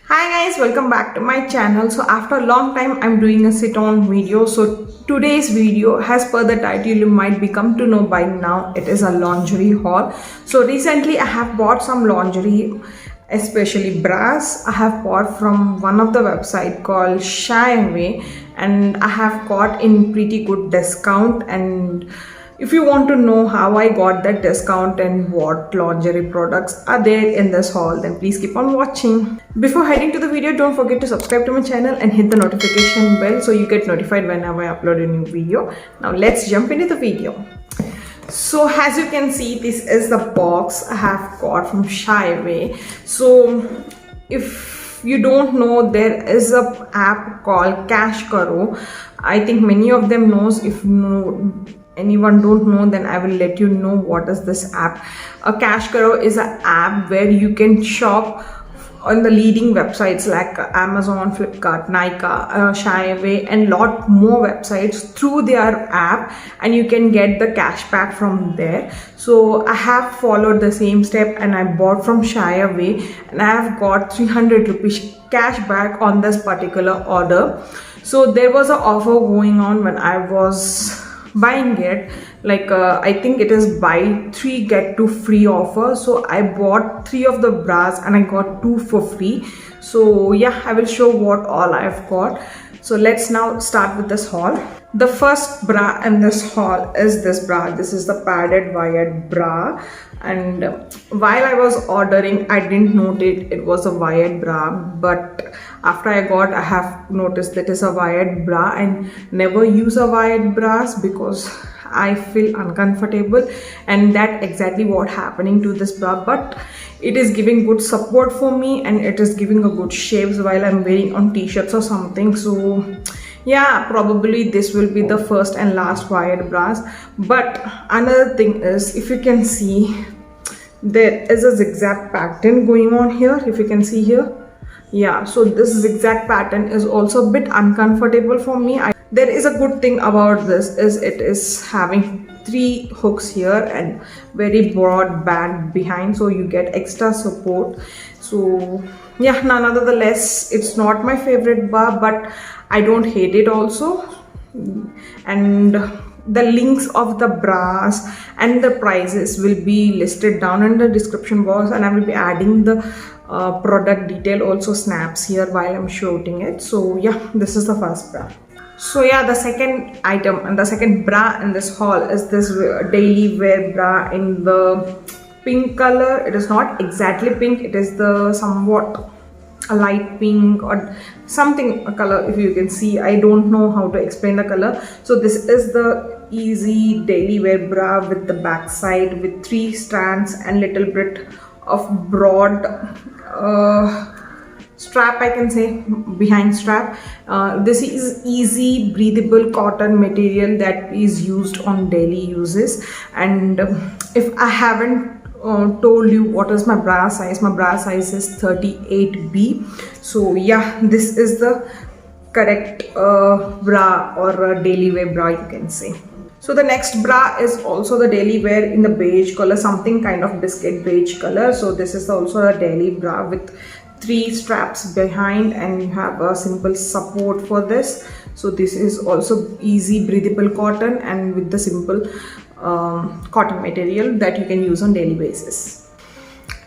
Hi guys, welcome back to my channel. So after a long time I'm doing a sit on video. So today's video, as per the title you might become to know by now, it is a lingerie haul. So recently I have bought some lingerie, especially bras. I have bought from one of the website called Shy Away, and I have got in pretty good discount. And if you want to know how I got that discount and what lingerie products are there in this haul, then please keep on watching. Before heading to the video, don't forget to subscribe to my channel and hit the notification bell so you get notified whenever I upload a new video. Now let's jump into the video. So as you can see, this is the box I have got from Shy Away. So if you don't know, there is a app called Cash Karo. I think many of them knows. If anyone don't know, then I will let you know what is this app. A Cash Karo is an app where you can shop on the leading websites like Amazon, Flipkart, Nykaa, Shy Away, and lot more websites through their app, and you can get the cash back from there. So I have followed the same step and I bought from Shy Away, and I have got 300 rupees cash back on this particular order. So there was an offer going on when I was buying it, like I think it is buy 3 get 2 free offer. So I bought 3 of the bras and I got 2 for free. So yeah, I will show what all I've got. So let's now start with this haul. The first bra in this haul is this bra. This is the padded wired bra, and while I was ordering I didn't notice it was a wired bra, but after I have noticed that it's a wired bra. And never use a wired bras because I feel uncomfortable, and that exactly what happening to this bra. But it is giving good support for me, and it is giving a good shapes while I'm wearing on t-shirts or something. So yeah, probably this will be the first and last wired bras. But another thing is, if you can see, there is a zigzag pattern going on here. If you can see here, yeah, so this zigzag pattern is also a bit uncomfortable for me. There is a good thing about this is it is having 3 hooks here and very broad band behind, so you get extra support. So yeah, nonetheless, it's not my favorite bra, but I don't hate it also. And the links of the bras and the prices will be listed down in the description box, and I will be adding the product detail also snaps here while I'm shooting it. So yeah, this is the first bra. So yeah, the second item and the second bra in this haul is this daily wear bra in the pink color. It is not exactly pink, it is the somewhat a light pink or something, a color. If you can see, I don't know how to explain the color. So this is the easy daily wear bra with the back side with 3 strands and little bit of broad strap, I can say, behind strap. This is easy breathable cotton material that is used on daily uses. And if I haven't told you what is my bra size is 38B. so yeah, this is the correct bra or daily wear bra, you can say. So the next bra is also the daily wear in the beige color, something kind of biscuit beige color. So this is also a daily bra with 3 straps behind, and you have a simple support for this. So this is also easy breathable cotton and with the simple cotton material that you can use on daily basis.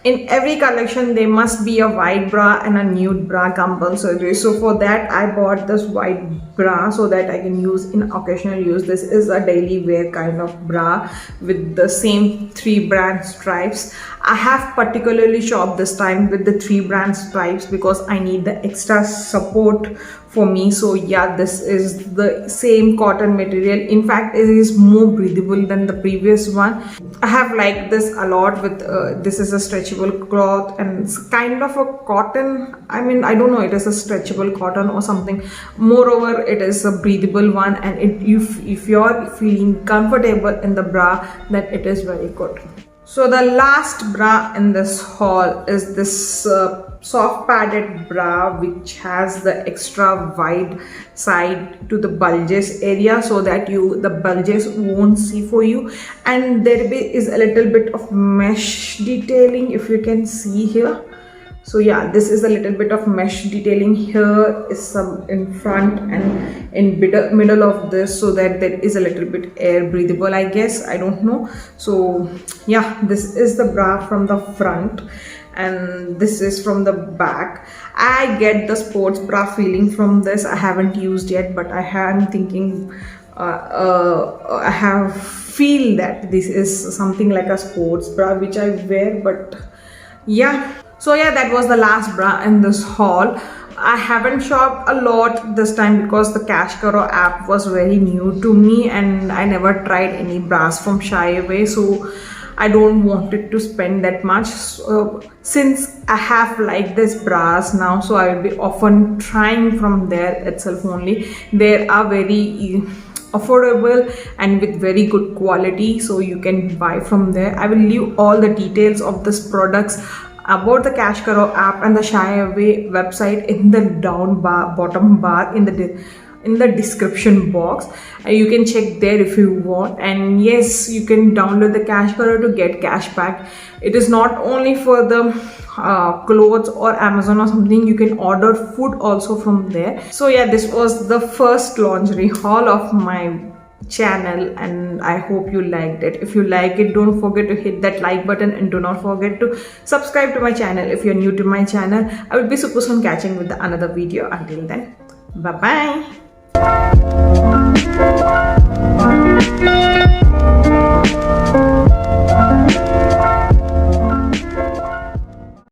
In every collection there must be a white bra and a nude bra compulsory. So for that I bought this white bra so that I can use in occasional use. This is a daily wear kind of bra with the same 3 brand stripes. I have particularly shopped this time with the 3 brand stripes because I need the extra support for me. So yeah, this is the same cotton material. In fact, it is more breathable than the previous one. I have liked this a lot. With this is a stretchable cloth and it's kind of a cotton. I mean, I don't know, it is a stretchable cotton or something. Moreover, it is a breathable one, and if you're feeling comfortable in the bra, then it is very good. So the last bra in this haul is this soft padded bra, which has the extra wide side to the bulges area so that the bulges won't see for you, and there is a little bit of mesh detailing, if you can see here. So yeah, this is a little bit of mesh detailing. Here is some in front and in middle of this, so that there is a little bit air breathable, I guess. I don't know. So yeah, this is the bra from the front and this is from the back. I get the sports bra feeling from this. I haven't used yet, but I am thinking I have feel that this is something like a sports bra which I wear. But yeah, so yeah, that was the last bra in this haul. I haven't shopped a lot this time because the Kashkaro app was very new to me and I never tried any bras from Shy Away, so I don't want it to spend that much. So, since I have like this bras now, so I will be often trying from there itself only. They are very affordable and with very good quality, so you can buy from there. I will leave all the details of this products about the Kashkaro app and the Shy Away website in the bottom bar in the description box. You can check there if you want. And yes, you can download the Kashkaro to get cashback. It is not only for the clothes or Amazon or something. You can order food also from there. So yeah, this was the first lingerie haul of my channel and I hope you liked it. If you like it, don't forget to hit that like button and do not forget to subscribe to my channel if you're new to my channel. I will be super soon catching with another video. Until then, bye bye.